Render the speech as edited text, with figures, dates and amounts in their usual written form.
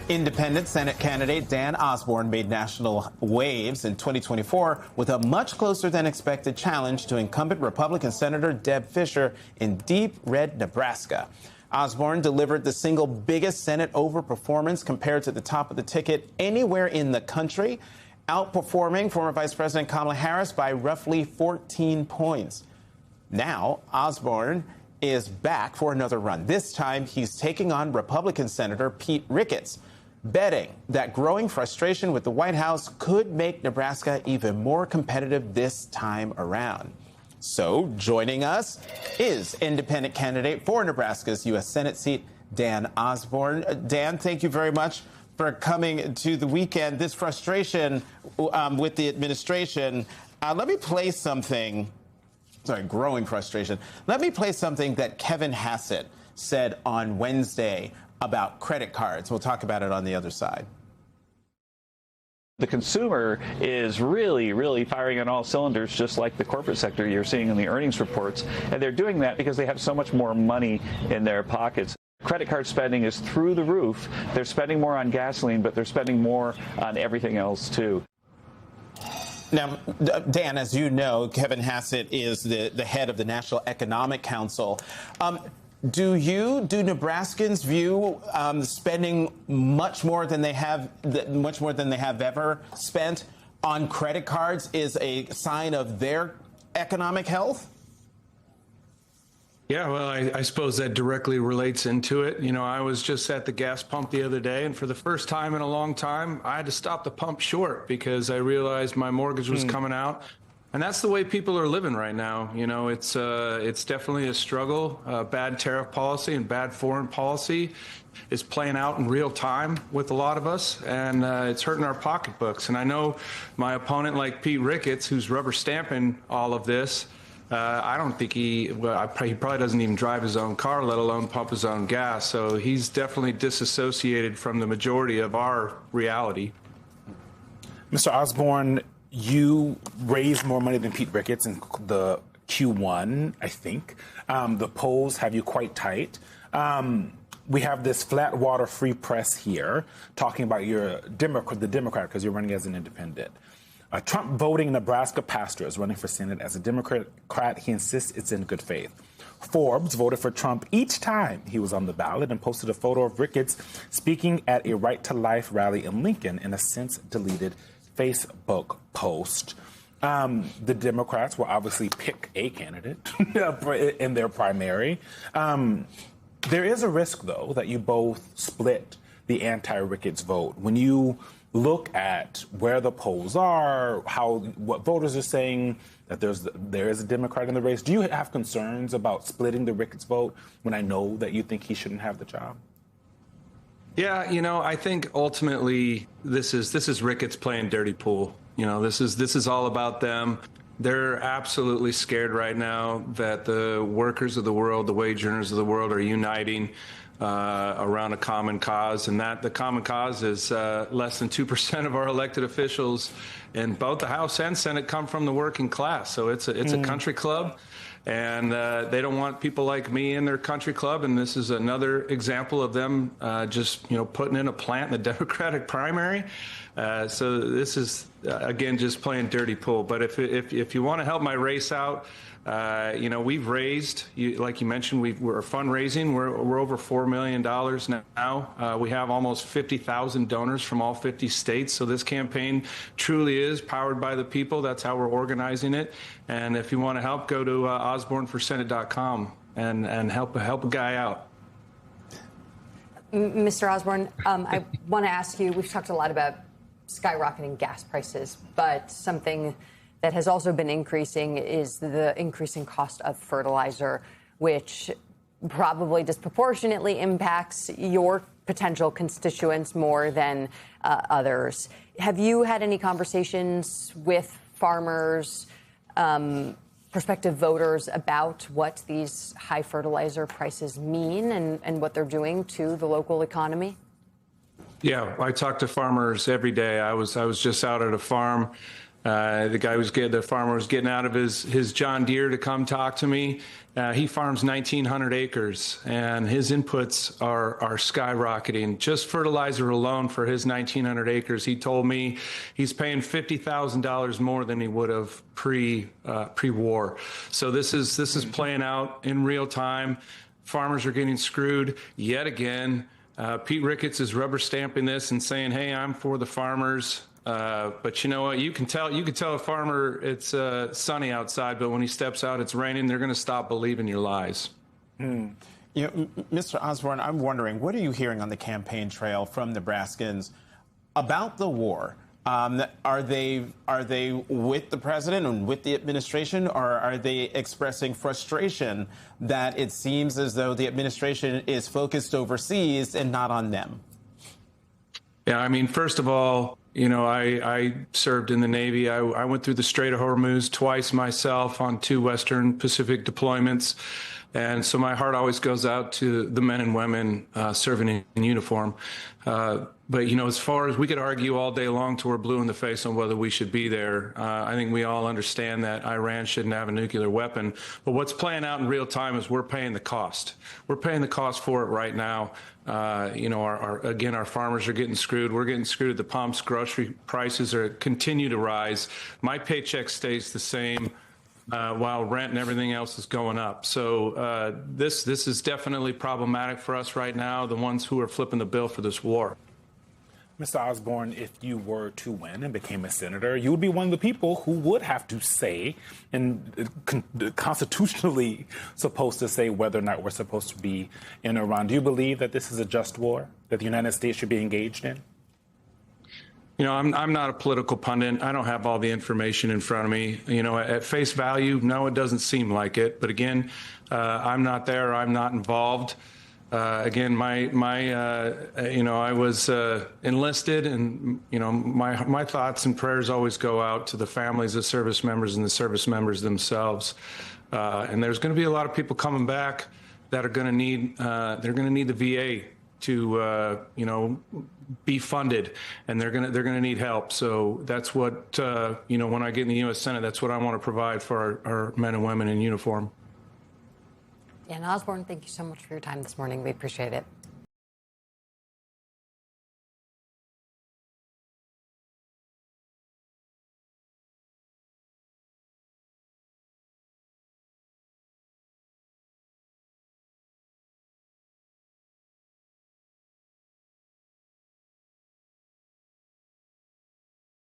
Independent Senate candidate Dan Osborne made national waves in 2024 with a much closer than expected challenge to incumbent Republican Senator Deb Fischer in deep red Nebraska. Osborne delivered the single biggest Senate overperformance compared to the top of the ticket anywhere in the country, outperforming former Vice President Kamala Harris by roughly 14 points. Now, Osborne is back for another run. This time, he's taking on Republican Senator Pete Ricketts, betting that growing frustration with the White House could make Nebraska even more competitive this time around. So joining us is independent candidate for Nebraska's U.S. Senate seat, Dan Osborne. Dan, thank you very much for coming to the weekend. This frustration with the administration, let me play something. Sorry, growing frustration. Let me play something that Kevin Hassett said on Wednesday about credit cards. We'll talk about it on the other side. The consumer is really firing on all cylinders, just like the corporate sector you're seeing in the earnings reports. And they're doing that because they have so much more money in their pockets. Credit card spending is through the roof. They're spending more on gasoline, but they're spending more on everything else, too. Now, Dan, as you know, Kevin Hassett is the head of the National Economic Council. Do Nebraskans view spending much more than they have ever spent on credit cards is a sign of their economic health? Yeah, well, I suppose that directly relates into it. You know, I was just at the gas pump the other day, and for the first time in a long time, I had to stop the pump short because I realized my mortgage was coming out. And that's the way people are living right now. You know, it's definitely a struggle. Bad tariff policy and bad foreign policy is playing out in real time with a lot of us, and it's hurting our pocketbooks. And I know my opponent, like Pete Ricketts, who's rubber stamping all of this, I don't think he probably doesn't even drive his own car, let alone pump his own gas. So he's definitely disassociated from the majority of our reality. Mr. Osborne, you raised more money than Pete Ricketts in the Q1, I think. The polls have you quite tight. We have this flat water free press here talking about the Democrat, because you're running as an independent. Trump voting Nebraska pastor is running for Senate as a Democrat. He insists it's in good faith. Forbes voted for Trump each time he was on the ballot and posted a photo of Ricketts speaking at a Right to Life rally in Lincoln in a since deleted Facebook post. The Democrats will obviously pick a candidate in their primary. There is a risk, though, that you both split the anti-Ricketts vote. When you look at where the polls are, what voters are saying, that there is a Democrat in the race, do you have concerns about splitting the Ricketts vote when I know that you think he shouldn't have the job? Yeah, you know, I think ultimately this is Ricketts playing dirty pool. You know, this is all about them. They're absolutely scared right now that the workers of the world, the wage earners of the world, are uniting around a common cause, and that the common cause is less than 2% of our elected officials in both the House and Senate come from the working class. So it's a country club. And they don't want people like me in their country club. And this is another example of them just, putting in a plant in the Democratic primary. So this is, again, just playing dirty pool. But if you want to help my race out, we've raised, like you mentioned, we're fundraising. We're over $4 million now. We have almost 50,000 donors from all 50 states. So this campaign truly is powered by the people. That's how we're organizing it. And if you want to help, go to osborneforsenate.com and help a guy out. Mr. Osborne, I want to ask you, we've talked a lot about skyrocketing gas prices, but something that has also been increasing is the increasing cost of fertilizer, which probably disproportionately impacts your potential constituents more than others. Have you had any conversations with farmers, prospective voters, about what these high fertilizer prices mean and what they're doing to the local economy? Yeah, I talk to farmers every day. I was just out at a farm The farmer was getting out of his John Deere to come talk to me. He farms 1,900 acres, and his inputs are skyrocketing. Just fertilizer alone for his 1,900 acres, he told me he's paying $50,000 more than he would have pre-war. So this is playing out in real time. Farmers are getting screwed yet again. Pete Ricketts is rubber stamping this and saying, "Hey, I'm for the farmers." But you know what? You can tell a farmer it's sunny outside, but when he steps out, it's raining. They're going to stop believing your lies. You know, Mr. Osborne, I'm wondering, what are you hearing on the campaign trail from Nebraskans about the war? Are they with the president and with the administration, or are they expressing frustration that it seems as though the administration is focused overseas and not on them? Yeah, I mean, first of all, you know, I served in the Navy. I went through the Strait of Hormuz twice myself on 2 Western Pacific deployments. And so my heart always goes out to the men and women serving in uniform. But, you know, as far as we could argue all day long till we're blue in the face on whether we should be there, I think we all understand that Iran shouldn't have a nuclear weapon. But what's playing out in real time is we're paying the cost. We're paying the cost for it right now. You know, our farmers are getting screwed. We're getting screwed at the pumps. Grocery prices continue to rise. My paycheck stays the same. While rent and everything else is going up. So this is definitely problematic for us right now, the ones who are flipping the bill for this war. Mr. Osborne, if you were to win and became a senator, you would be one of the people who would have to say, and constitutionally supposed to say, whether or not we're supposed to be in Iran. Do you believe that this is a just war, that the United States should be engaged in? You know, I'm not a political pundit. I don't have all the information in front of me. You know, at face value, no, it doesn't seem like it. But again, I'm not there. I'm not involved. Again, you know, I was enlisted, and you know, my thoughts and prayers always go out to the families of service members and the service members themselves. And there's going to be a lot of people coming back that are going to need the VA to you know, be funded, and they're gonna need help. So that's what you know, when I get in the U.S. Senate, that's what I want to provide for our men and women in uniform. Dan Osborne, thank you so much for your time this morning. We appreciate it.